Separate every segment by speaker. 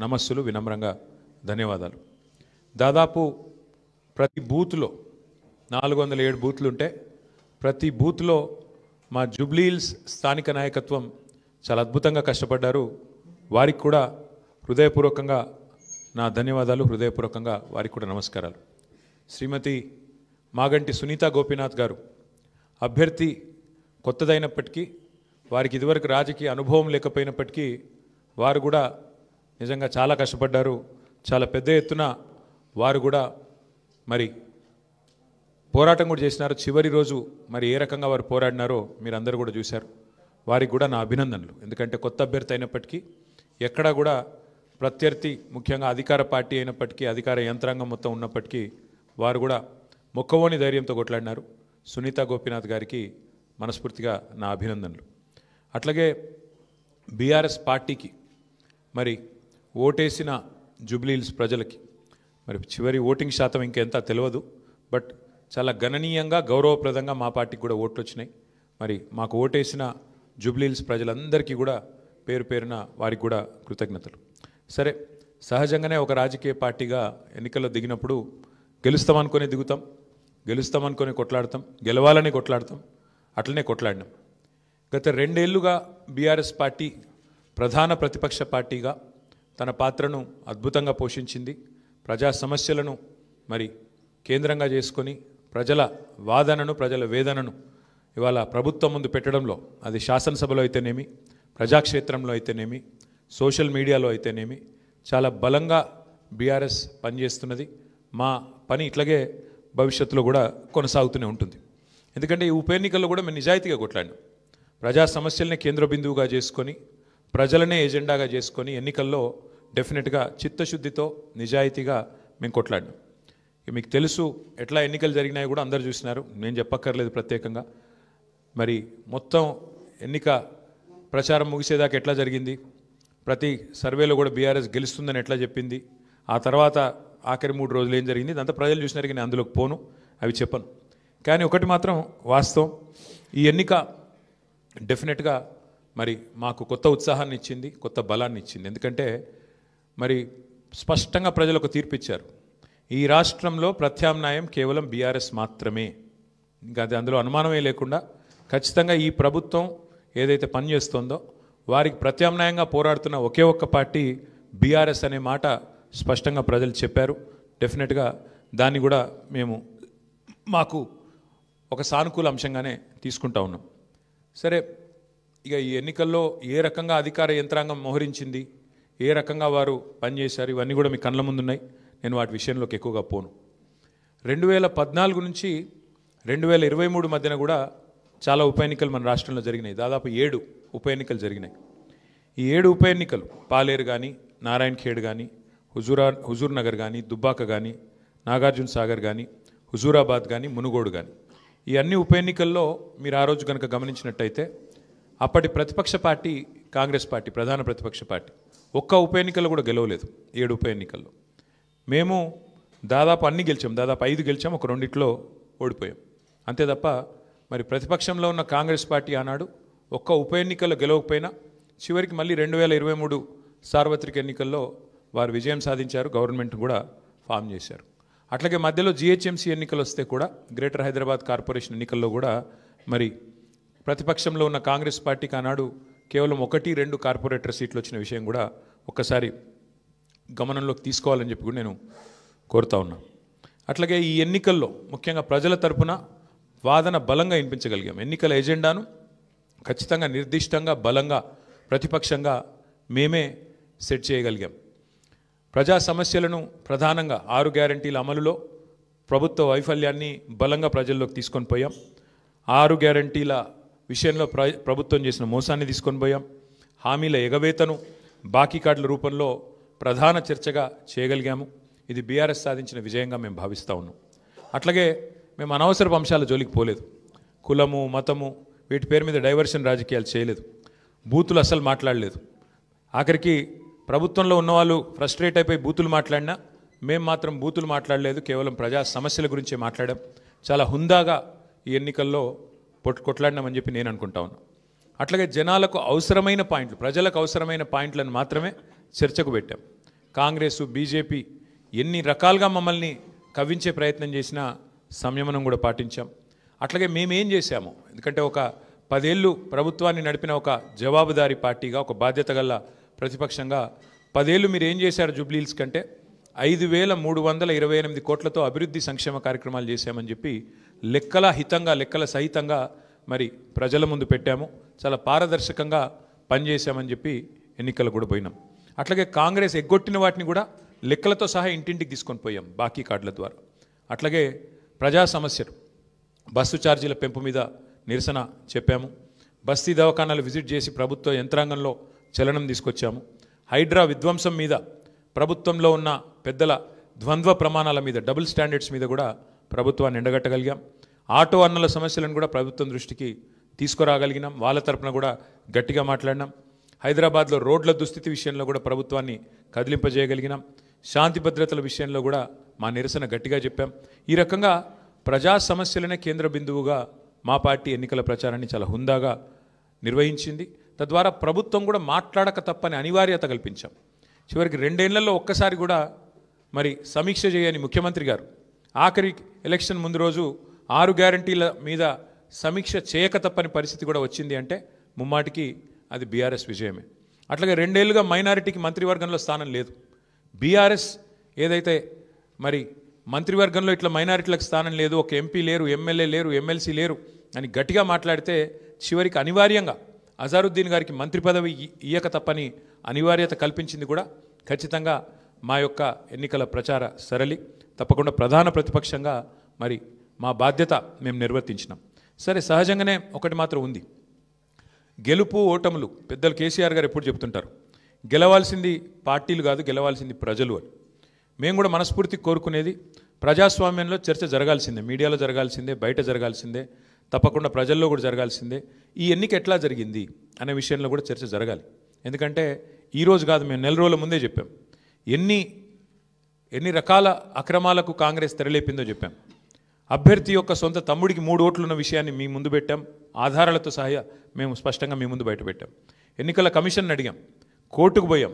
Speaker 1: నమస్సులు వినమ్రంగా ధన్యవాదాలు. దాదాపు ప్రతి బూత్లో 407 బూత్లు ఉంటే ప్రతి బూత్లో మా జూబ్లీహిల్స్ స్థానిక నాయకత్వం చాలా అద్భుతంగా కష్టపడ్డారు. వారికి కూడా హృదయపూర్వకంగా నా ధన్యవాదాలు, హృదయపూర్వకంగా వారికి కూడా నమస్కారాలు. శ్రీమతి మాగంటి సునీతా గోపీనాథ్ గారు అభ్యర్థి కొత్తదైనప్పటికీ, వారికి ఇదివరకు రాజకీయ అనుభవం లేకపోయినప్పటికీ వారు కూడా నిజంగా చాలా కష్టపడ్డారు. చాలా పెద్ద ఎత్తున వారు కూడా మరి పోరాటం కూడా చేసినారు. చివరి రోజు మరి ఏ రకంగా వారు పోరాడినారో మీరు అందరూ కూడా చూశారు. వారికి కూడా నా అభినందనలు. ఎందుకంటే కొత్త అభ్యర్థి అయినప్పటికీ, ఎక్కడా కూడా ప్రత్యర్థి ముఖ్యంగా అధికార పార్టీ అయినప్పటికీ, అధికార యంత్రాంగం మొత్తం ఉన్నప్పటికీ వారు కూడా మొక్కవోని ధైర్యంతో కొట్లాడినారు. సునీతా గోపీనాథ్ గారికి మనస్ఫూర్తిగా నా అభినందనలు. అట్లాగే బీఆర్ఎస్ పార్టీకి మరి ఓటేసిన జూబ్లీహిల్స్ ప్రజలకి మరి చివరి ఓటింగ్ శాతం ఇంకెంత తెలియదు, బట్ చాలా గణనీయంగా గౌరవప్రదంగా మా పార్టీకి కూడా ఓట్లు వచ్చినాయి. మరి మాకు ఓటేసిన జూబ్లీహిల్స్ ప్రజలందరికీ కూడా పేరు పేరున వారికి కూడా కృతజ్ఞతలు. సరే, సహజంగానే ఒక రాజకీయ పార్టీగా ఎన్నికల్లో దిగినప్పుడు గెలుస్తామనుకొని దిగుతాం, గెలుస్తామనుకొని కొట్లాడతాం, గెలవాలని కొట్లాడతాం. అట్లనే కొట్లాడినాం. గత 2 ఏళ్లుగా బీఆర్ఎస్ పార్టీ ప్రధాన ప్రతిపక్ష పార్టీగా తన పాత్రను అద్భుతంగా పోషించింది. ప్రజా సమస్యలను మరి కేంద్రంగా చేసుకొని ప్రజల వాదనను, ప్రజల వేదనను ఇవాళ ప్రభుత్వం ముందు పెట్టడంలో, అది శాసనసభలో అయితేనేమి, ప్రజాక్షేత్రంలో అయితేనేమి, సోషల్ మీడియాలో అయితేనేమి చాలా బలంగా బీఆర్ఎస్ పనిచేస్తున్నది. మా పని ఇట్లాగే భవిష్యత్తులో కూడా కొనసాగుతూనే ఉంటుంది. ఎందుకంటే ఈ ఉప ఎన్నికల్లో కూడా మేము నిజాయితీగా కొట్లాడినాం. ప్రజా సమస్యలనే కేంద్ర బిందువుగా చేసుకొని, ప్రజలనే ఎజెండాగా చేసుకొని ఎన్నికల్లో డెఫినెట్గా చిత్తశుద్ధితో నిజాయితీగా మేము కొట్లాడినాం. మీకు తెలుసు ఎట్లా ఎన్నికలు జరిగినాయి కూడా అందరు చూసినారు, నేను చెప్పక్కర్లేదు ప్రత్యేకంగా. మరి మొత్తం ఎన్నిక ప్రచారం ముగిసేదాకా ఎట్లా జరిగింది, ప్రతి సర్వేలో కూడా బీఆర్ఎస్ గెలుస్తుందని ఎట్లా చెప్పింది, ఆ తర్వాత ఆఖరి 3 రోజులు ఏం జరిగింది, ఇదంతా ప్రజలు చూసినారు. నేను అందులోకి పోను, అవి చెప్పను. కానీ ఒకటి మాత్రం వాస్తవం, ఈ ఎన్నిక డెఫినెట్గా మరి మాకు కొత్త ఉత్సాహాన్ని ఇచ్చింది, కొత్త బలాన్ని ఇచ్చింది. ఎందుకంటే మరి స్పష్టంగా ప్రజలు ఒక తీర్పు ఇచ్చారు. ఈ రాష్ట్రంలో ప్రత్యామ్నాయం కేవలం బీఆర్ఎస్ మాత్రమే. ఇంకా అది అందులో అనుమానమే లేకుండా ఖచ్చితంగా ఈ ప్రభుత్వం ఏదైతే పనిచేస్తుందో వారికి ప్రత్యామ్నాయంగా పోరాడుతున్న ఒకే ఒక్క పార్టీ బీఆర్ఎస్ అనే మాట స్పష్టంగా ప్రజలు చెప్పారు. డెఫినెట్గా దాన్ని కూడా మేము మాకు ఒక సానుకూల అంశంగానే తీసుకుంటా ఉన్నాం. సరే, ఇక ఈ ఎన్నికల్లో ఏ రకంగా అధికార యంత్రాంగం మోహరించింది, ఏ రకంగా వారు పనిచేశారు, ఇవన్నీ కూడా మీ కళ్ళ ముందున్నాయి. నేను వాటి విషయంలోకి ఎక్కువగా పోను. 2014 నుంచి 2023 మధ్యన కూడా చాలా ఉప ఎన్నికలు మన రాష్ట్రంలో జరిగినాయి. దాదాపు 7 ఉప ఎన్నికలు జరిగినాయి. ఈ 7 ఉప ఎన్నికలు పాలేరు కానీ, నారాయణ ఖేడ్ కానీ, హుజూర్ నగర్ కానీ, దుబ్బాక కానీ, నాగార్జున సాగర్ కానీ, హుజూరాబాద్ కానీ, మునుగోడు కానీ, ఈ అన్ని ఉప ఎన్నికల్లో మీరు ఆ రోజు కనుక గమనించినట్టయితే అప్పటి ప్రతిపక్ష పార్టీ కాంగ్రెస్ పార్టీ, ప్రధాన ప్రతిపక్ష పార్టీ, ఒక్క ఉప ఎన్నికల్లో కూడా గెలవలేదు. 7 ఉప ఎన్నికల్లో మేము దాదాపు అన్ని గెలిచాం. దాదాపు 5 గెలిచాం, ఒక 2 ఓడిపోయాం. అంతే తప్ప మరి ప్రతిపక్షంలో ఉన్న కాంగ్రెస్ పార్టీ ఆనాడు ఒక్క ఉప ఎన్నికల్లో గెలవకపోయినా చివరికి మళ్ళీ 2023 సార్వత్రిక ఎన్నికల్లో వారు విజయం సాధించారు, గవర్నమెంట్ కూడా ఫామ్ చేశారు. అట్లాగే మధ్యలో జిహెచ్ఎంసీ ఎన్నికలు వస్తే కూడా, గ్రేటర్ హైదరాబాద్ కార్పొరేషన్ ఎన్నికల్లో కూడా మరి ప్రతిపక్షంలో ఉన్న కాంగ్రెస్ పార్టీకి ఆనాడు కేవలం 1-2 కార్పొరేటర్ సీట్లు వచ్చిన విషయం కూడా ఒక్కసారి గమనంలోకి తీసుకోవాలని చెప్పి కూడా నేను కోరుతా ఉన్నా. అట్లాగే ఈ ఎన్నికల్లో ముఖ్యంగా ప్రజల తరపున వాదన బలంగా వినిపించగలిగాం. ఎన్నికల ఎజెండాను ఖచ్చితంగా నిర్దిష్టంగా బలంగా ప్రతిపక్షంగా మేమే సెట్ చేయగలిగాం. ప్రజా సమస్యలను ప్రధానంగా 6 గ్యారంటీల అమలులో ప్రభుత్వ వైఫల్యాన్ని బలంగా ప్రజల్లోకి తీసుకొని పోయాం. 6 గ్యారంటీల విషయంలో ప్రభుత్వం చేసిన మోసాన్ని తీసుకొని పోయాం. హామీల ఎగవేతను బాకీ కార్డుల రూపంలో ప్రధాన చర్చగా చేయగలిగాము. ఇది బీఆర్ఎస్ సాధించిన విజయంగా మేము భావిస్తూ ఉన్నాం. అట్లాగే మేము అనవసరపు అంశాల జోలికి పోలేదు. కులము, మతము వీటి పేరు మీద డైవర్షన్ రాజకీయాలు చేయలేదు. బూతులు అస్సలు మాట్లాడలేదు. ఆఖరికి ప్రభుత్వంలో ఉన్నవాళ్ళు ఫ్రస్ట్రేట్ అయిపోయి బూతులు మాట్లాడినా మేము మాత్రం బూతులు మాట్లాడలేదు. కేవలం ప్రజా సమస్యల గురించే మాట్లాడాం. చాలా హుందాగా ఈ ఎన్నికల్లో కొట్లాడినామని చెప్పి నేను అనుకుంటా ఉన్నా. అట్లాగే జనాలకు అవసరమైన పాయింట్లు, ప్రజలకు అవసరమైన పాయింట్లను మాత్రమే చర్చకు పెట్టాం. కాంగ్రెస్ బీజేపీ ఎన్ని రకాలుగా మమ్మల్ని కవ్వించే ప్రయత్నం చేసినా సంయమనం కూడా పాటించాం. అట్లాగే మేమేం చేశాము, ఎందుకంటే ఒక 10 ఏళ్ళు ప్రభుత్వాన్ని నడిపిన ఒక జవాబుదారీ పార్టీగా, ఒక బాధ్యత గల ప్రతిపక్షంగా 10 ఏళ్ళు మీరు ఏం చేశారు జూబ్లీహిల్స్ కంటే 5,328 కోట్లతో అభివృద్ధి సంక్షేమ కార్యక్రమాలు చేశామని చెప్పి లెక్కల హితంగా, లెక్కల సహితంగా మరి ప్రజల ముందు పెట్టాము. చాలా పారదర్శకంగా పనిచేశామని చెప్పి ఎన్నికలు కూడా పోయినాం. అట్లాగే కాంగ్రెస్ ఎగ్గొట్టిన వాటిని కూడా లెక్కలతో సహా ఇంటింటికి తీసుకొని పోయాం బాకీ కార్డుల ద్వారా. అట్లాగే ప్రజా సమస్యలు, బస్సు ఛార్జీల పెంపు మీద నిరసన చెప్పాము. బస్తీ దవాఖానాలు విజిట్ చేసి ప్రభుత్వ యంత్రాంగంలో చలనం తీసుకొచ్చాము. హైడ్రా విధ్వంసం మీద, ప్రభుత్వంలో ఉన్న పెద్దల ద్వంద్వ ప్రమాణాల మీద, డబుల్ స్టాండర్డ్స్ మీద కూడా ప్రభుత్వాన్ని ఎండగట్టగలిగాం. ఆటో అన్నల సమస్యలను కూడా ప్రభుత్వం దృష్టికి తీసుకురాగలిగినాం. వాళ్ళ తరపున కూడా గట్టిగా మాట్లాడినాం. హైదరాబాద్లో రోడ్ల దుస్థితి విషయంలో కూడా ప్రభుత్వాన్ని కదిలింపజేయగలిగినాం. శాంతి భద్రతల విషయంలో కూడా మా నిరసన గట్టిగా చెప్పాం. ఈ రకంగా ప్రజా సమస్యలనే కేంద్ర బిందువుగా మా పార్టీ ఎన్నికల ప్రచారాన్ని చాలా హుందాగా నిర్వహించింది. తద్వారా ప్రభుత్వం కూడా మాట్లాడక తప్పని అనివార్యత కల్పించాం. చివరికి 2 ఏళ్లలో ఒక్కసారి కూడా మరి సమీక్ష చేయని ముఖ్యమంత్రి గారు ఆఖరి ఎలక్షన్ ముందు రోజు 6 గ్యారంటీల మీద సమీక్ష చేయక తప్పని పరిస్థితి కూడా వచ్చింది అంటే ముమ్మాటికి అది బీఆర్ఎస్ విజయమే. అట్లాగే 2 ఏళ్లుగా మైనారిటీకి మంత్రివర్గంలో స్థానం లేదు. బీఆర్ఎస్ ఏదైతే మరి మంత్రివర్గంలో ఇట్లా మైనారిటీలకు స్థానం లేదు, ఒక ఎంపీ లేరు, ఎమ్మెల్యే లేరు, ఎమ్మెల్సీ లేరు అని గట్టిగా మాట్లాడితే చివరికి అనివార్యంగా అజారుద్దీన్ గారికి మంత్రి పదవి ఇయ్యక తప్పని అనివార్యత కల్పించింది కూడా ఖచ్చితంగా మా యొక్క ఎన్నికల ప్రచార సరళి. తప్పకుండా ప్రధాన ప్రతిపక్షంగా మరి మా బాధ్యత మేము నిర్వర్తించినాం. సరే, సహజంగానే ఒకటి మాత్రం ఉంది, గెలుపు ఓటములు పెద్దలు కేసీఆర్ గారు ఎప్పుడు చెప్తుంటారు, గెలవాల్సింది పార్టీలు కాదు, గెలవాల్సింది ప్రజలు అని. మేము కూడా మనస్ఫూర్తి కోరుకునేది ప్రజాస్వామ్యంలో చర్చ జరగాల్సిందే, మీడియాలో జరగాల్సిందే, బయట జరగాల్సిందే, తప్పకుండా ప్రజల్లో కూడా జరగాల్సిందే. ఈ ఎన్నిక ఎట్లా జరిగింది అనే విషయంలో కూడా చర్చ జరగాలి. ఎందుకంటే ఈరోజు కాదు, మేము 4 రోజుల ముందే చెప్పాం ఎన్ని రకాల అక్రమాలకు కాంగ్రెస్ తెరలేపిందో చెప్పాం. అభ్యర్థి యొక్క సొంత తమ్ముడికి 3 ఓట్లున్న విషయాన్ని మీ ముందు పెట్టాం. ఆధారాలతో సహా మేము స్పష్టంగా మీ ముందు బయట పెట్టాం. ఎన్నికల కమిషన్ అడిగాం, కోర్టుకు పోయాం.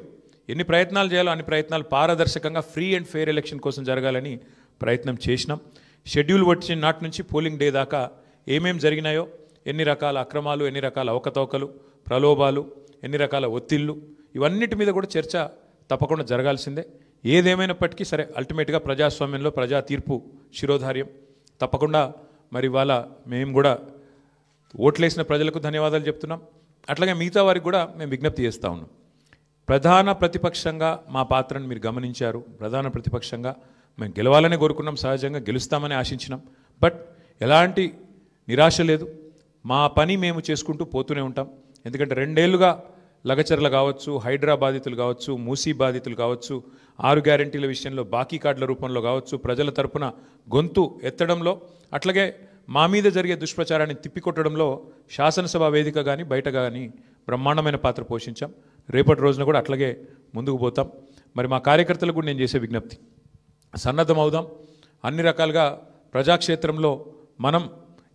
Speaker 1: ఎన్ని ప్రయత్నాలు చేయాలో అన్ని ప్రయత్నాలు పారదర్శకంగా ఫ్రీ అండ్ ఫెయిర్ ఎలక్షన్ కోసం జరగాలని ప్రయత్నం చేసినాం. షెడ్యూల్ వచ్చిన నాటి నుంచి పోలింగ్ డే దాకా ఏమేం జరిగినాయో, ఎన్ని రకాల అక్రమాలు, ఎన్ని రకాల అవకతవకలు, ప్రలోభాలు, ఎన్ని రకాల ఒత్తిళ్ళు, ఇవన్నిటి మీద కూడా చర్చ తప్పకుండా జరగాల్సిందే. ఏదేమైనప్పటికీ సరే, అల్టిమేట్గా ప్రజాస్వామ్యంలో ప్రజా తీర్పు శిరోధార్యం. తప్పకుండా మరి ఇవాళ మేము కూడా ఓట్లేసిన ప్రజలకు ధన్యవాదాలు చెప్తున్నాం. అట్లాగే మిగతా వారికి కూడా మేము విజ్ఞప్తి చేస్తూ ఉన్నాం. ప్రధాన ప్రతిపక్షంగా మా పాత్రను మీరు గమనించారు. ప్రధాన ప్రతిపక్షంగా మేము గెలవాలనే కోరుకున్నాం, సహజంగా గెలుస్తామని ఆశించినాం. బట్ ఎలాంటి నిరాశ లేదు, మా పని మేము చేసుకుంటూ పోతూనే ఉంటాం. ఎందుకంటే 2 ఏళ్లుగా లగచర్ల కావచ్చు, హైడ్రా బాధితులు కావచ్చు, మూసీ బాధితులు కావచ్చు, 6 గ్యారంటీల విషయంలో బాకీ కార్డుల రూపంలో కావచ్చు, ప్రజల తరపున గొంతు ఎత్తడంలో, అట్లాగే మా మీద జరిగే దుష్ప్రచారాన్ని తిప్పికొట్టడంలో శాసనసభ వేదిక కానీ బయట కానీ బ్రహ్మాండమైన పాత్ర పోషించాం. రేపటి రోజున కూడా అట్లాగే ముందుకు పోతాం. మరి మా కార్యకర్తలకు కూడా నేను చేసే విజ్ఞప్తి, సన్నద్ధం అవుదాం. అన్ని రకాలుగా ప్రజాక్షేత్రంలో మనం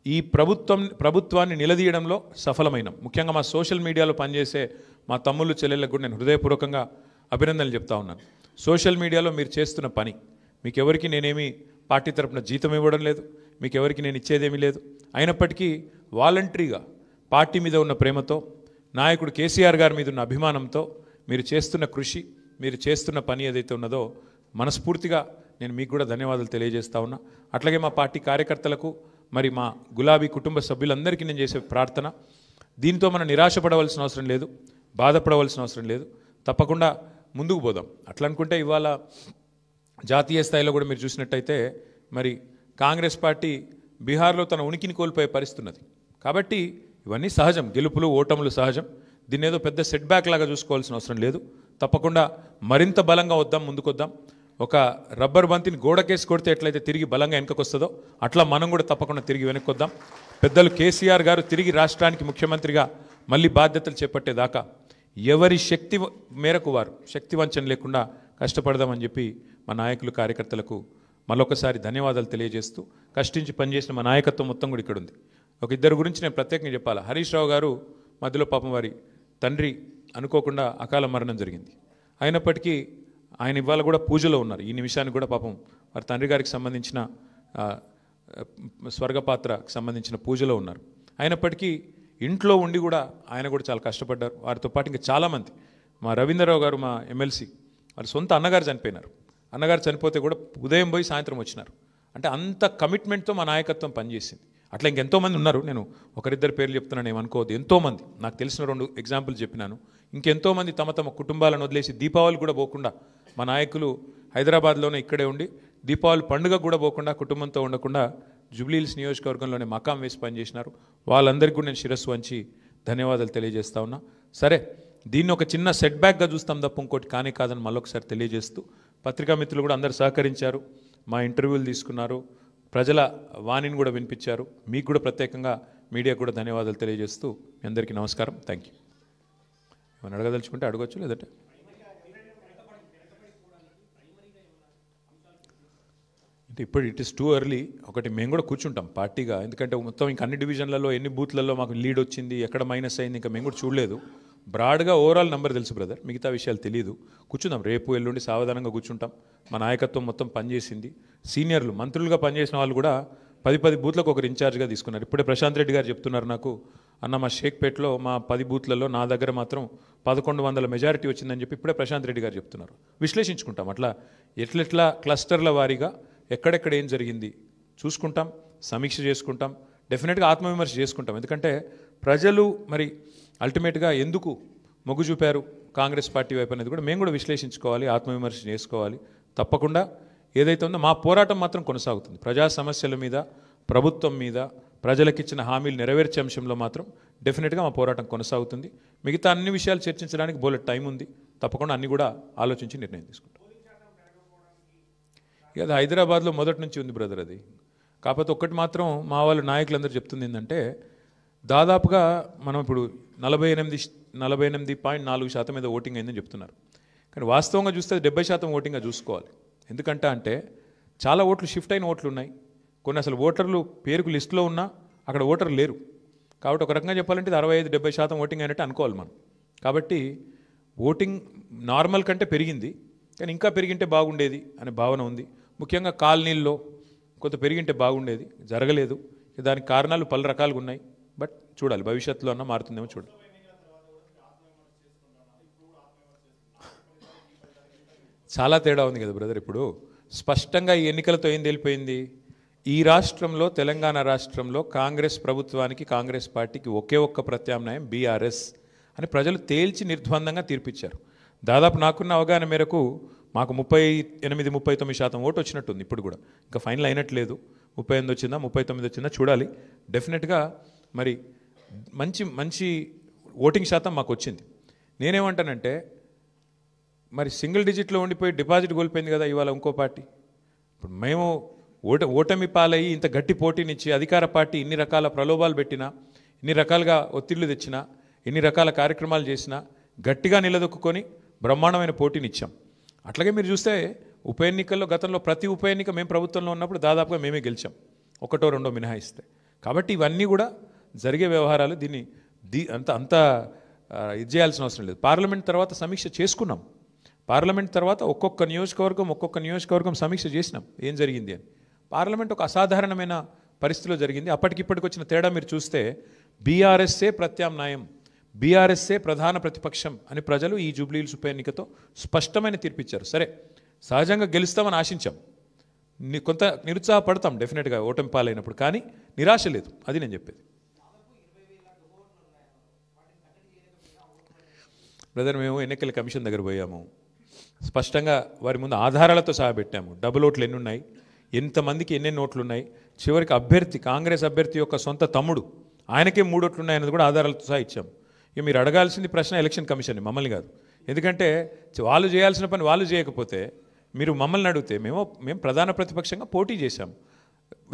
Speaker 1: ఈ ప్రభుత్వాన్ని నిలదీయడంలో సఫలమైనాం. ముఖ్యంగా మా సోషల్ మీడియాలో పనిచేసే మా తమ్ముళ్ళు చెల్లెళ్ళకు కూడా నేను హృదయపూర్వకంగా అభినందనలు చెప్తా ఉన్నాను. సోషల్ మీడియాలో మీరు చేస్తున్న పని, మీకెవరికి నేనేమి పార్టీ తరపున జీతం ఇవ్వడం లేదు, మీకెవరికి నేను ఇచ్చేదేమీ లేదు. అయినప్పటికీ వాలంటరీగా పార్టీ మీద ఉన్న ప్రేమతో, నాయకుడు కేసీఆర్ గారి మీద ఉన్న అభిమానంతో మీరు చేస్తున్న కృషి, మీరు చేస్తున్న పని ఏదైతే ఉన్నదో మనస్ఫూర్తిగా నేను మీకు కూడా ధన్యవాదాలు తెలియజేస్తా ఉన్నా. అట్లాగే మా పార్టీ కార్యకర్తలకు, మరి మా గులాబీ కుటుంబ సభ్యులందరికీ నేను చేసే ప్రార్థన, దీంతో మనం నిరాశపడవలసిన అవసరం లేదు, బాధపడవలసిన అవసరం లేదు. తప్పకుండా ముందుకు పోదాం. అట్లా అనుకుంటే ఇవాళ జాతీయ స్థాయిలో కూడా మీరు చూసినట్టయితే మరి కాంగ్రెస్ పార్టీ బీహార్లో తన ఉనికిని కోల్పోయే పరిస్థితి ఉన్నది. కాబట్టి ఇవన్నీ సహజం, గెలుపులు ఓటములు సహజం. దీన్ని ఏదో పెద్ద సెట్ బ్యాక్ లాగా చూసుకోవాల్సిన అవసరం లేదు. తప్పకుండా మరింత బలంగా వద్దాం, ముందుకొద్దాం. ఒక రబ్బర్ బంతిని గోడకేసి కొడితే ఎట్లయితే తిరిగి బలంగా వెనకకు వస్తుందో అట్లా మనం కూడా తప్పకుండా తిరిగి వెనక్కొద్దాం. పెద్దలు కేసీఆర్ గారు తిరిగి రాష్ట్రానికి ముఖ్యమంత్రిగా మళ్ళీ బాధ్యతలు చేపట్టేదాకా ఎవరి శక్తి మేరకు వారు శక్తి వంచన లేకుండా కష్టపడదామని చెప్పి మా నాయకులు కార్యకర్తలకు మరొకసారి ధన్యవాదాలు తెలియజేస్తూ, కష్టించి పనిచేసిన మా నాయకత్వం మొత్తం కూడా ఇక్కడ ఉంది. ఒక 2 గురించి నేను ప్రత్యేకంగా చెప్పాలి. హరీష్ రావు గారు మధ్యలో పాపం వారి తండ్రి అనుకోకుండా అకాల మరణం జరిగింది. అయినప్పటికీ ఆయన ఇవాళ కూడా పూజలో ఉన్నారు. ఈ నిమిషానికి కూడా పాపం వారి తండ్రి గారికి సంబంధించిన స్వర్గపాత్రకు సంబంధించిన పూజలో ఉన్నారు. అయినప్పటికీ ఇంట్లో ఉండి కూడా ఆయన కూడా చాలా కష్టపడ్డారు. వారితో పాటు ఇంకా చాలామంది, మా రవీంద్రరావు గారు మా ఎమ్మెల్సీ, వాళ్ళ సొంత అన్నగారు చనిపోయినారు. అన్నగారు చనిపోతే కూడా ఉదయం పోయి సాయంత్రం వచ్చినారు. అంటే అంత కమిట్మెంట్తో మా నాయకత్వం పనిచేసింది. అట్లా ఇంకెంతోమంది ఉన్నారు. నేను ఒకరిద్దరు పేర్లు చెప్తున్నాను, ఏమనుకోవద్దు. ఎంతోమంది నాకు తెలిసిన 2 ఎగ్జాంపుల్ చెప్పినాను. ఇంకెంతోమంది తమ తమ కుటుంబాలను వదిలేసి దీపావళి కూడా పోకుండా, మా నాయకులు హైదరాబాద్లోనే ఇక్కడే ఉండి దీపావళి పండుగ కూడా పోకుండా, కుటుంబంతో ఉండకుండా జూబ్లీహిల్స్ నియోజకవర్గంలోనే మకాం వేసి పనిచేసినారు. వాళ్ళందరికీ కూడా నేను శిరస్సు వంచి ధన్యవాదాలు తెలియజేస్తా ఉన్నా. సరే, దీన్ని ఒక చిన్న సెట్ బ్యాక్గా చూస్తాం తప్ప ఇంకోటి కానీ కాదని మళ్ళొకసారి తెలియజేస్తూ, పత్రికా మిత్రులు కూడా అందరు సహకరించారు, మా ఇంటర్వ్యూలు తీసుకున్నారు, ప్రజల వాణిని కూడా వినిపించారు. మీకు కూడా ప్రత్యేకంగా మీడియా కూడా ధన్యవాదాలు తెలియజేస్తూ మీ అందరికీ నమస్కారం. Thank you. ఏమైనా అడగదలుచుకుంటే అడగచ్చు, లేదంటే అంటే ఇప్పుడు ఇట్ ఈస్ టూ ఎర్లీ. ఒకటి మేము కూడా కూర్చుంటాం పార్టీగా, ఎందుకంటే మొత్తం ఇంకా అన్ని డివిజన్లలో ఎన్ని బూత్లలో మాకు లీడ్ వచ్చింది, ఎక్కడ మైనస్ అయింది, ఇంకా మేము కూడా చూడలేదు. బ్రాడ్గా ఓవరాల్ నెంబర్ తెలుసు బ్రదర్, మిగతా విషయాలు తెలియదు. కూర్చుందాం, రేపు ఎల్లుండి సావధానంగా కూర్చుంటాం. మా నాయకత్వం మొత్తం పనిచేసింది. సీనియర్లు మంత్రులుగా పనిచేసిన వాళ్ళు కూడా 10 బూత్లకు ఒకరు ఇన్ఛార్జ్గా తీసుకున్నారు. ఇప్పుడే ప్రశాంత్ రెడ్డి గారు చెప్తున్నారు నాకు, అన్న మా షేక్పేట్లో మా 10 బూత్లలో నా దగ్గర మాత్రం 1100 మెజారిటీ వచ్చిందని చెప్పి ఇప్పుడే ప్రశాంత్ రెడ్డి గారు చెప్తున్నారు. విశ్లేషించుకుంటాం, అట్లా ఎట్లెట్లా క్లస్టర్ల వారీగా ఎక్కడెక్కడ ఏం జరిగింది చూసుకుంటాం, సమీక్ష చేసుకుంటాం, డెఫినెట్గా ఆత్మవిమర్శ చేసుకుంటాం. ఎందుకంటే ప్రజలు మరి అల్టిమేట్గా ఎందుకు మొగ్గు చూపారు కాంగ్రెస్ పార్టీ వైపు అనేది కూడా మేము కూడా విశ్లేషించుకోవాలి, ఆత్మవిమర్శ చేసుకోవాలి. తప్పకుండా ఏదైతే ఉందో మా పోరాటం మాత్రం కొనసాగుతుంది. ప్రజా సమస్యల మీద, ప్రభుత్వం మీద, ప్రజలకిచ్చిన హామీలు నెరవేర్చే అంశంలో మాత్రం డెఫినెట్గా మా పోరాటం కొనసాగుతుంది. మిగతా అన్ని విషయాలు చర్చించడానికి బోలెడ్ టైం ఉంది. తప్పకుండా అన్ని కూడా ఆలోచించి నిర్ణయం తీసుకుంటాం. ఇక అది హైదరాబాద్లో మొదటి నుంచి ఉంది బ్రదర్ అది. కాకపోతే ఒక్కటి మాత్రం మా వాళ్ళు నాయకులందరూ చెప్తుంది ఏంటంటే, దాదాపుగా మనం ఇప్పుడు 48.4% మీద ఓటింగ్ అయిందని చెప్తున్నారు. కానీ వాస్తవంగా చూస్తే 70% ఓటింగ్గా చూసుకోవాలి. ఎందుకంటే చాలా ఓట్లు షిఫ్ట్ అయిన ఓట్లు ఉన్నాయి, కొన్ని అసలు ఓటర్లు పేరుకు లిస్టులో ఉన్నా అక్కడ ఓటర్లు లేరు. కాబట్టి ఒక రకంగా చెప్పాలంటే ఇది 65-70% ఓటింగ్ అయినట్టు అనుకోవాలి మనం. కాబట్టి ఓటింగ్ నార్మల్ కంటే పెరిగింది, కానీ ఇంకా పెరిగింటే బాగుండేది అనే భావన ఉంది. ముఖ్యంగా కాలనీల్లో కొంత పెరిగింటే బాగుండేది, జరగలేదు. దానికి కారణాలు పలు రకాలుగా ఉన్నాయి. బట్ చూడాలి, భవిష్యత్తులో అన్నా మారుతుందేమో చూడాలి. చాలా తేడా ఉంది కదా బ్రదర్. ఇప్పుడు స్పష్టంగా ఈ ఎన్నికలతో ఏం తేలిపోయింది, ఈ రాష్ట్రంలో, తెలంగాణ రాష్ట్రంలో కాంగ్రెస్ ప్రభుత్వానికి, కాంగ్రెస్ పార్టీకి ఒకే ఒక్క ప్రత్యామ్నాయం బీఆర్ఎస్ అని ప్రజలు తేల్చి నిర్ద్వందంగా తీర్పిచ్చారు. దాదాపు నాకున్న అవగాహన మేరకు మాకు 38-39% ఓటు వచ్చినట్టుంది. ఇప్పుడు కూడా ఇంకా ఫైనల్ అయినట్లేదు. 38 వచ్చిందా 39 వచ్చిందా చూడాలి. డెఫినెట్గా మరి మంచి ఓటింగ్ శాతం మాకు వచ్చింది. నేనేమంటానంటే, మరి సింగిల్ డిజిట్లో ఉండిపోయి డిపాజిట్ కోల్పోయింది కదా ఇవాళ ఇంకో పార్టీ. ఇప్పుడు మేము ఓటమి పాలయ్యి ఇంత గట్టి పోటీనిచ్చి అధికార పార్టీ ఇన్ని రకాల ప్రలోభాలు పెట్టినా, ఇన్ని రకాలుగా ఒత్తిళ్లు తెచ్చినా, ఎన్ని రకాల కార్యక్రమాలు చేసినా గట్టిగా నిలదొక్కుని బ్రహ్మాండమైన పోటీనిచ్చాం. అట్లాగే మీరు చూస్తే ఉప ఎన్నికల్లో గతంలో ప్రతి ఉప ఎన్నిక మేము ప్రభుత్వంలో ఉన్నప్పుడు దాదాపుగా మేమే గెలిచాం, 1-2 మినహాయిస్తే. కాబట్టి ఇవన్నీ కూడా జరిగే వ్యవహారాలు. దీన్ని అంత ఇది చేయాల్సిన అవసరం లేదు. పార్లమెంట్ తర్వాత సమీక్ష చేసుకున్నాం. పార్లమెంట్ తర్వాత ఒక్కొక్క నియోజకవర్గం సమీక్ష చేసినాం ఏం జరిగింది అని. పార్లమెంట్ ఒక అసాధారణమైన పరిస్థితిలో జరిగింది. అప్పటికిప్పటికి వచ్చిన తేడా మీరు చూస్తే బీఆర్ఎస్ఏ ప్రత్యామ్నాయం, బీఆర్ఎస్ఏ ప్రధాన ప్రతిపక్షం అని ప్రజలు ఈ జూబ్లీహిల్స్ ఉప ఎన్నికతో స్పష్టమైన తీర్పిచ్చారు. సరే, సహజంగా గెలుస్తామని ఆశించాం, కొంత నిరుత్సాహపడతాం డెఫినెట్గా ఓటమి పాలైనప్పుడు, కానీ నిరాశ లేదు. అది నేను చెప్పేది. బ్రదర్, మేము ఎన్నికల కమిషన్ దగ్గర పోయాము, స్పష్టంగా వారి ముందు ఆధారాలతో సహా పెట్టాము. డబుల్ ఓట్లు ఎన్ని ఉన్నాయి, ఎంతమందికి ఎన్నెన్ని ఓట్లు ఉన్నాయి, చివరికి అభ్యర్థి, కాంగ్రెస్ అభ్యర్థి యొక్క సొంత తమ్ముడు, ఆయనకే 3 ఓట్లు ఉన్నాయన్నది కూడా ఆధారాలతో సహా ఇచ్చాము. ఇక మీరు అడగాల్సింది ప్రశ్న ఎలక్షన్ కమిషన్, మమ్మల్ని కాదు. ఎందుకంటే వాళ్ళు చేయాల్సిన పని వాళ్ళు చేయకపోతే మీరు మమ్మల్ని అడిగితే మేము ప్రధాన ప్రతిపక్షంగా పోటీ చేశాము,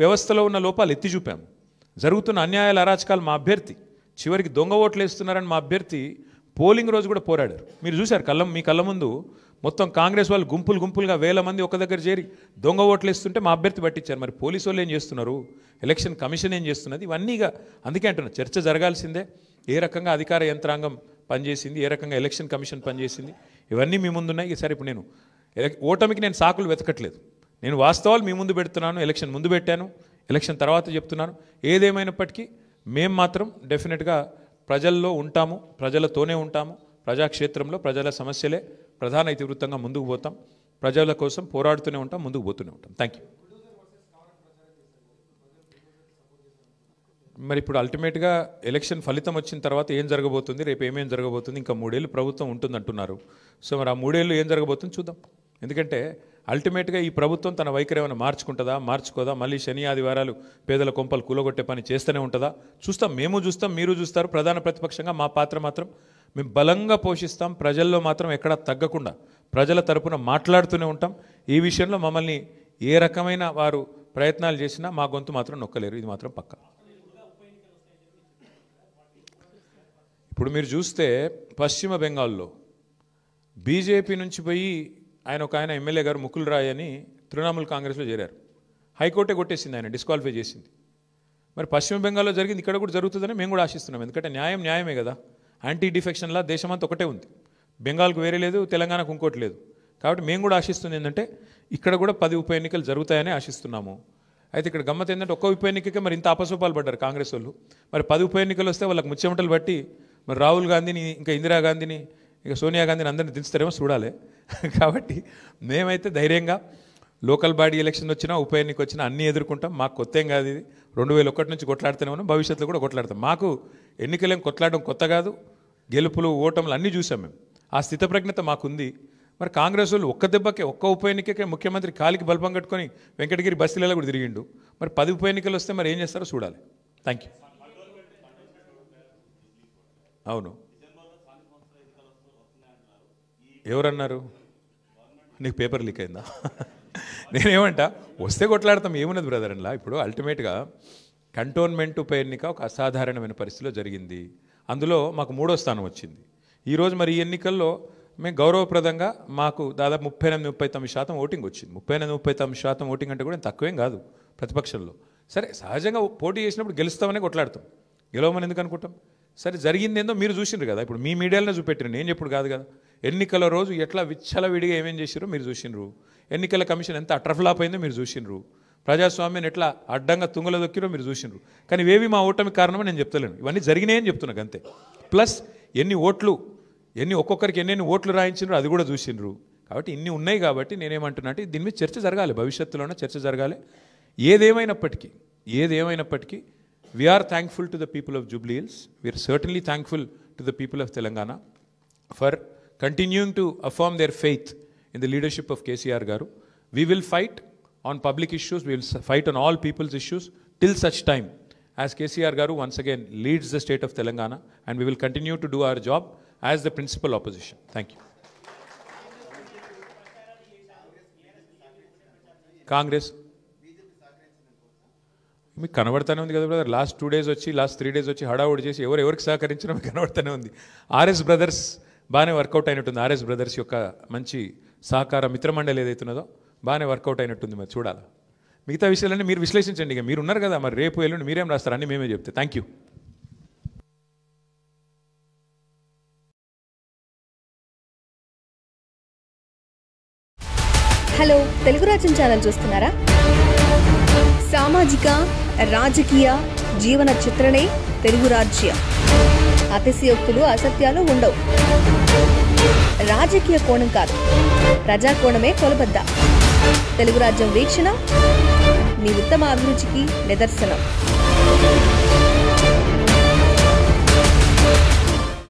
Speaker 1: వ్యవస్థలో ఉన్న లోపాలు ఎత్తి చూపాము, జరుగుతున్న అన్యాయాల అరాచకాలు మా అభ్యర్థి, చివరికి దొంగ ఓట్లు వేస్తున్నారని మా అభ్యర్థి పోలింగ్ రోజు కూడా పోరాడారు. మీరు చూశారు, మీ కళ్ళ ముందు మొత్తం కాంగ్రెస్ వాళ్ళు గుంపులుగా 1000 మంది ఒక దగ్గర చేరి దొంగ ఓట్లు వేస్తుంటే మా అభ్యర్థి పట్టించారు. మరి పోలీసు వాళ్ళు ఏం చేస్తున్నారు, ఎలక్షన్ కమిషన్ ఏం చేస్తున్నది, ఇవన్నీగా అందుకే అంటున్నారు చర్చ జరగాల్సిందే. ఏ రకంగా అధికార యంత్రాంగం పనిచేసింది, ఏ రకంగా ఎలక్షన్ కమిషన్ పనిచేసింది, ఇవన్నీ మీ ముందున్నాయి. ఈసారి ఇప్పుడు నేను ఓటమికి నేను సాకులు వెతకట్లేదు, నేను వాస్తవాలు మీ ముందు పెడుతున్నాను. ఎలక్షన్ ముందు పెట్టాను, ఎలక్షన్ తర్వాత చెప్తున్నాను. ఏదేమైనప్పటికీ మేము మాత్రం డెఫినెట్గా ప్రజల్లో ఉంటాము, ప్రజలతోనే ఉంటాము. ప్రజాక్షేత్రంలో ప్రజల సమస్యలే ప్రధాన ఇతివృత్తంగా ముందుకు పోతాం. ప్రజల కోసం పోరాడుతూనే ఉంటాం, ముందుకు పోతూనే ఉంటాం. Thank you. మరి ఇప్పుడు అల్టిమేట్గా ఎలక్షన్ ఫలితం వచ్చిన తర్వాత ఏం జరగబోతుంది, రేపు ఏమేం జరగబోతుంది, ఇంకా 3 ఏళ్ళు ప్రభుత్వం ఉంటుంది అంటున్నారు. సో మరి ఆ 3 ఏళ్ళు ఏం జరగబోతుంది చూద్దాం. ఎందుకంటే అల్టిమేట్గా ఈ ప్రభుత్వం తన వైఖరి ఏమైనా మార్చుకుంటుందా, మార్చుకోదా, మళ్ళీ శని ఆదివారాలు పేదల కొంపలు కూలగొట్టే పని చేస్తూనే ఉంటుందా చూస్తాం. మేము చూస్తాం, మీరు చూస్తారు. ప్రధాన ప్రతిపక్షంగా మా పాత్ర మాత్రం మేము బలంగా పోషిస్తాం. ప్రజల్లో మాత్రం ఎక్కడా తగ్గకుండా ప్రజల తరపున మాట్లాడుతూనే ఉంటాం. ఈ విషయంలో మమ్మల్ని ఏ రకమైన వారు ప్రయత్నాలు చేసినా మా గొంతు మాత్రం నొక్కలేరు, ఇది మాత్రం పక్కా. ఇప్పుడు మీరు చూస్తే పశ్చిమ బెంగాల్లో బీజేపీ నుంచి పోయి ఆయన ఎమ్మెల్యే గారు ముకుల్ రాయ్ అని తృణమూల్ కాంగ్రెస్లో చేరారు. హైకోర్టే కొట్టేసింది, ఆయన డిస్క్వాలిఫై చేసింది. మరి పశ్చిమ బెంగాల్లో జరిగింది, ఇక్కడ కూడా జరుగుతుందని మేము కూడా ఆశిస్తున్నాం. ఎందుకంటే న్యాయమే కదా. యాంటీ డిఫెక్షన్లా దేశమంతా ఒకటే ఉంది, బెంగాల్కు వేరే లేదు, తెలంగాణకు ఇంకోటి లేదు. కాబట్టి మేము కూడా ఆశిస్తుంది ఏంటంటే ఇక్కడ కూడా 10 ఉప ఎన్నికలు జరుగుతాయని ఆశిస్తున్నాము. అయితే ఇక్కడ గమ్మత్ ఏంటంటే ఒక్క ఉప ఎన్నికకే మరి ఇంత అపసోపాలు పడ్డారు కాంగ్రెస్ వాళ్ళు. మరి 10 ఉప ఎన్నికలు వస్తే వాళ్ళకి ముచ్చెమటలు బట్టి మరి రాహుల్ గాంధీని, ఇంకా ఇందిరాగాంధీని, ఇంకా సోనియా గాంధీని అందరిని దించుతారేమో చూడాలి. కాబట్టి మేమైతే ధైర్యంగా లోకల్ బాడీ ఎలక్షన్ వచ్చినా ఉప ఎన్నిక వచ్చినా అన్నీ ఎదుర్కొంటాం. మాకు కొత్త ఏం కాదు, ఇది 2001 నుంచి కొట్లాడుతూనే ఉన్నాం, భవిష్యత్తులో కూడా కొట్లాడతాం. మాకు ఎన్నికలేం కొట్లాడడం కొత్త కాదు, గెలుపులు ఓటములు అన్నీ చూసాం మేము. ఆ స్థితప్రజ్ఞత మాకుంది. మరి కాంగ్రెస్ వాళ్ళు ఒక్క దెబ్బకే, ఒక్క ఉప ఎన్నికకే ముఖ్యమంత్రి కాలికి బల్బం కట్టుకొని వెంకటగిరి బస్తీలలో కూడా తిరిగిండు. మరి 10 ఉప ఎన్నికలు వస్తే మరి ఏం చేస్తారో చూడాలి. Thank you. అవును, ఎవరన్నారు? నీకు పేపర్ లీక్ అయిందా? నేనేమంటా, వస్తే కొట్లాడతాం, ఏమున్నది బ్రదర్ అలా. ఇప్పుడు అల్టిమేట్గా కంటోన్మెంట్ ఉప ఎన్నిక ఒక అసాధారణమైన పరిస్థితిలో జరిగింది. అందులో మాకు 3వ స్థానం వచ్చింది. ఈరోజు మరి ఈ ఎన్నికల్లో మేము గౌరవప్రదంగా మాకు దాదాపు 38-39% ఓటింగ్ వచ్చింది. 38-39% ఓటింగ్ అంటే కూడా తక్కువేం కాదు ప్రతిపక్షంలో. సరే, సహజంగా పోటీ చేసినప్పుడు గెలుస్తామనే కొట్లాడతాం, గెలవమని ఎందుకు అనుకుంటాం? సరే, జరిగింది ఏందో మీరు చూసిండ్రు కదా, ఇప్పుడు మీ మీడియాలో చూపెట్టిన, నేను చెప్పుడు కాదు కదా. ఎన్నికల రోజు ఎట్లా విచ్చలవిడిగా ఏమేం చేసిరో మీరు చూసిండ్రు. ఎన్నికల కమిషన్ ఎంత అట్రఫ్లాప్ అయిందో మీరు చూసిండ్రు. ప్రజాస్వామ్యాన్ని ఎట్లా అడ్డంగా తుంగలో దొక్కిరో మీరు చూసిండ్రు. కానీ ఇవేవి మా ఓటమి కారణమని నేను చెప్తలేను, ఇవన్నీ జరిగినాయని చెప్తున్నాను అంతే. ప్లస్ ఒక్కొక్కరికి ఎన్ని ఓట్లు రాయించిండ్రు అది కూడా చూసిండ్రు. కాబట్టి ఇన్ని ఉన్నాయి. కాబట్టి నేనేమంటున్నా అంటే దీని మీద చర్చ జరగాలి, భవిష్యత్తులోనే చర్చ జరగాలి. ఏదేమైనప్పటికీ we are thankful to the people of Jubilee Hills. We are certainly thankful to the people of Telangana for continuing to affirm their faith in the leadership of KCR Garu. We will fight on public issues, we will fight on all people's issues till such time as KCR Garu once again leads the state of Telangana, and we will continue to do our job as the principal opposition. Thank you. Congress మీకు కనబడతానే ఉంది కదా brother. Last 3 days వచ్చి హడావుడి చేసి ఎవరికి సహకరించినా మీకు కనబడతానే ఉంది. RS brothers బాగానే వర్కౌట్ అయినట్టుంది. ఆర్ఎస్ బ్రదర్స్ యొక్క మంచి సహకార మిత్రమండలి ఏదైతున్నదో బాగానే వర్కౌట్ అయినట్టుంది. మరి చూడాలి. మిగతా విషయాలన్నీ మీరు విశ్లేషించండి. ఇక మీరు ఉన్నారు కదా, మరి రేపు ఎల్లుండి మీరేం రాస్తారు అన్నీ మేమే చెప్తే. Thank you.
Speaker 2: హలో, తెలుగు రాజ్యం ఛానల్ చూస్తున్నారా? సామాజిక రాజకీయ జీవన చిత్రణే తెలుగు రాజ్యం. అతిశయోక్తులు అసత్యాలు ఉండవు. రాజకీయ కోణం కాదు, ప్రజా కోణమే కొలబద్ద. తెలుగు రాజ్యం వీక్షణ మీ ఉత్తమ అభిరుచికి నిదర్శనం.